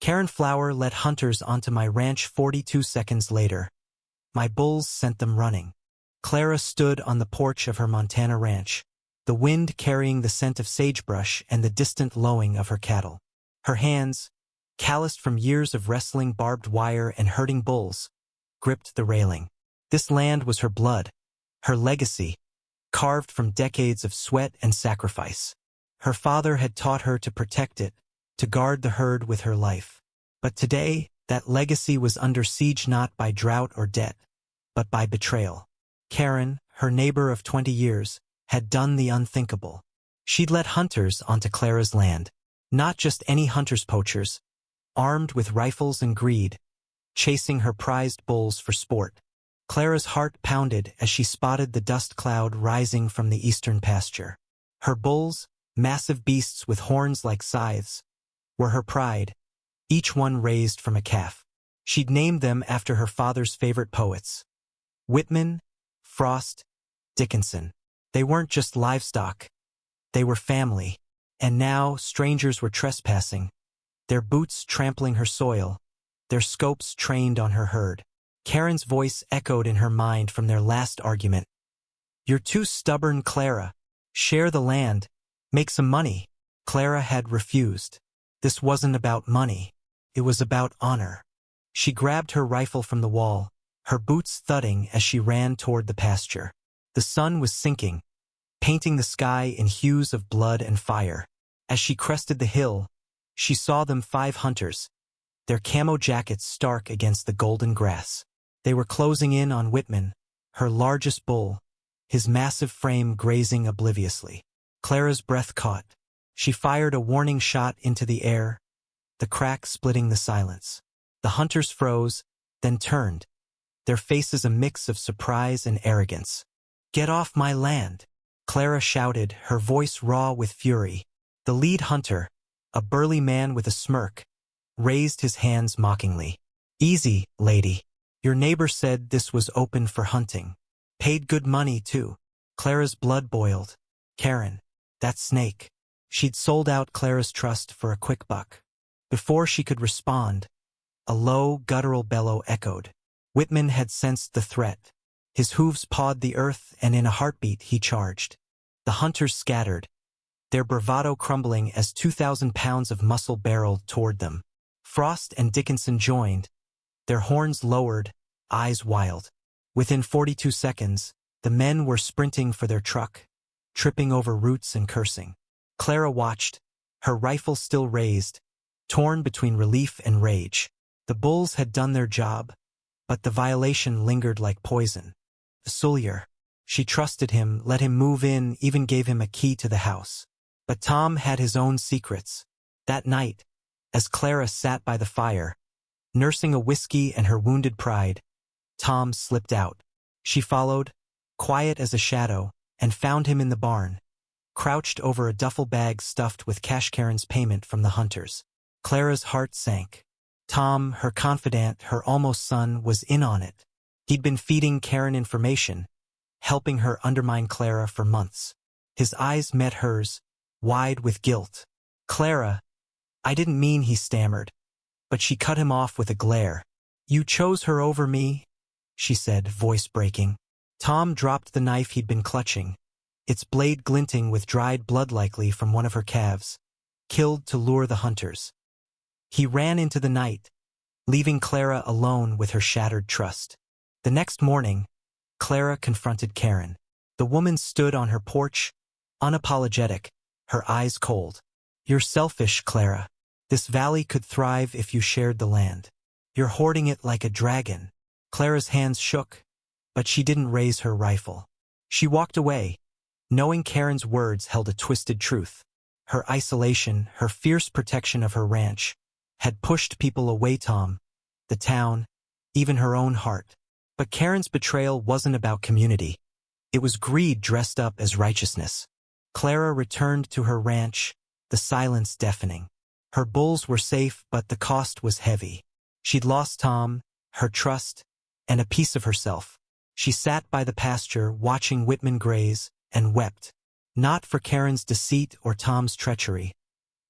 Karen Flower led hunters onto my ranch 42 seconds later. My bulls sent them running. Clara stood on the porch of her Montana ranch, the wind carrying the scent of sagebrush and the distant lowing of her cattle. Her hands, calloused from years of wrestling barbed wire and herding bulls, gripped the railing. This land was her blood, her legacy, carved from decades of sweat and sacrifice. Her father had taught her to protect it, to guard the herd with her life. But today, that legacy was under siege not by drought or debt, but by betrayal. Karen, her neighbor of 20 years, had done the unthinkable. She'd led hunters onto Clara's land, not just any hunters-poachers, armed with rifles and greed, chasing her prized bulls for sport. Clara's heart pounded as she spotted the dust cloud rising from the eastern pasture. Her bulls, massive beasts with horns like scythes, were her pride, each one raised from a calf. She'd named them after her father's favorite poets: Whitman, Frost, Dickinson. They weren't just livestock. They were family. And now strangers were trespassing, their boots trampling her soil, their scopes trained on her herd. Karen's voice echoed in her mind from their last argument. "You're too stubborn, Clara. Share the land. Make some money." Clara had refused. This wasn't about money. It was about honor. She grabbed her rifle from the wall, her boots thudding as she ran toward the pasture. The sun was sinking, painting the sky in hues of blood and fire. As she crested the hill, she saw them 5 hunters, their camo jackets stark against the golden grass. They were closing in on Whitman, her largest bull, his massive frame grazing obliviously. Clara's breath caught. She fired a warning shot into the air, the crack splitting the silence. The hunters froze, then turned, their faces a mix of surprise and arrogance. "Get off my land!" Clara shouted, her voice raw with fury. The lead hunter, a burly man with a smirk, raised his hands mockingly. "Easy, lady. Your neighbor said this was open for hunting. Paid good money, too." Clara's blood boiled. Karen, that snake. She'd sold out Clara's trust for a quick buck. Before she could respond, a low, guttural bellow echoed. Whitman had sensed the threat. His hooves pawed the earth, and in a heartbeat he charged. The hunters scattered, their bravado crumbling as 2,000 pounds of muscle barreled toward them. Frost and Dickinson joined, their horns lowered, eyes wild. Within 42 seconds, the men were sprinting for their truck, tripping over roots and cursing. Clara watched, her rifle still raised, torn between relief and rage. The bulls had done their job, but the violation lingered like poison. The Sullier. She trusted him, let him move in, even gave him a key to the house. But Tom had his own secrets. That night, as Clara sat by the fire, nursing a whiskey and her wounded pride, Tom slipped out. She followed, quiet as a shadow, and found him in the barn, crouched over a duffel bag stuffed with Karen's payment from the hunters. Clara's heart sank. Tom, her confidant, her almost son, was in on it. He'd been feeding Karen information, helping her undermine Clara for months. His eyes met hers, wide with guilt. "Clara, I didn't mean," he stammered, but she cut him off with a glare. "You chose her over me," she said, voice breaking. Tom dropped the knife he'd been clutching, its blade glinting with dried blood likely from one of her calves, killed to lure the hunters. He ran into the night, leaving Clara alone with her shattered trust. The next morning, Clara confronted Karen. The woman stood on her porch, unapologetic, her eyes cold. "You're selfish, Clara. This valley could thrive if you shared the land. You're hoarding it like a dragon." Clara's hands shook, but she didn't raise her rifle. She walked away, knowing Karen's words held a twisted truth. Her isolation, her fierce protection of her ranch, had pushed people away Tom, the town, even her own heart. But Karen's betrayal wasn't about community. It was greed dressed up as righteousness. Clara returned to her ranch, the silence deafening. Her bulls were safe, but the cost was heavy. She'd lost Tom, her trust, and a piece of herself. She sat by the pasture watching Whitman graze and wept, not for Karen's deceit or Tom's treachery,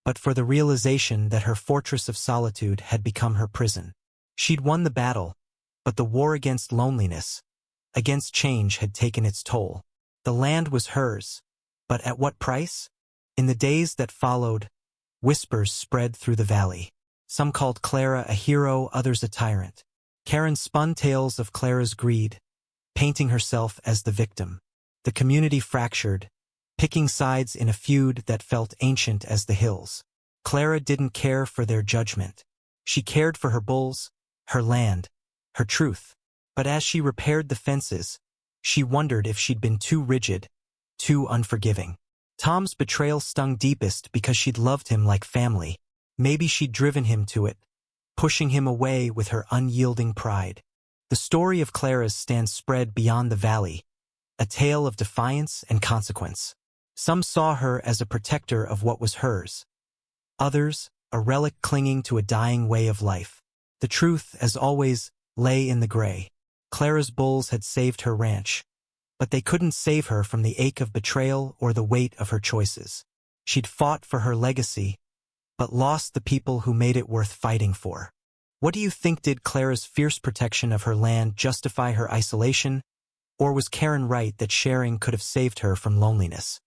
but for the realization that her fortress of solitude had become her prison. She'd won the battle, but the war against loneliness, against change, had taken its toll. The land was hers, but at what price? In the days that followed, whispers spread through the valley. Some called Clara a hero, others a tyrant. Karen spun tales of Clara's greed, painting herself as the victim. The community fractured, picking sides in a feud that felt ancient as the hills. Clara didn't care for their judgment. She cared for her bulls, her land, her truth. But as she repaired the fences, she wondered if she'd been too rigid, too unforgiving. Tom's betrayal stung deepest because she'd loved him like family. Maybe she'd driven him to it, pushing him away with her unyielding pride. The story of Clara's stands spread beyond the valley, a tale of defiance and consequence. Some saw her as a protector of what was hers. Others, a relic clinging to a dying way of life. The truth, as always, lay in the gray. Clara's bulls had saved her ranch, but they couldn't save her from the ache of betrayal or the weight of her choices. She'd fought for her legacy, but lost the people who made it worth fighting for. What do you think? Did Clara's fierce protection of her land justify her isolation, or was Karen right that sharing could have saved her from loneliness?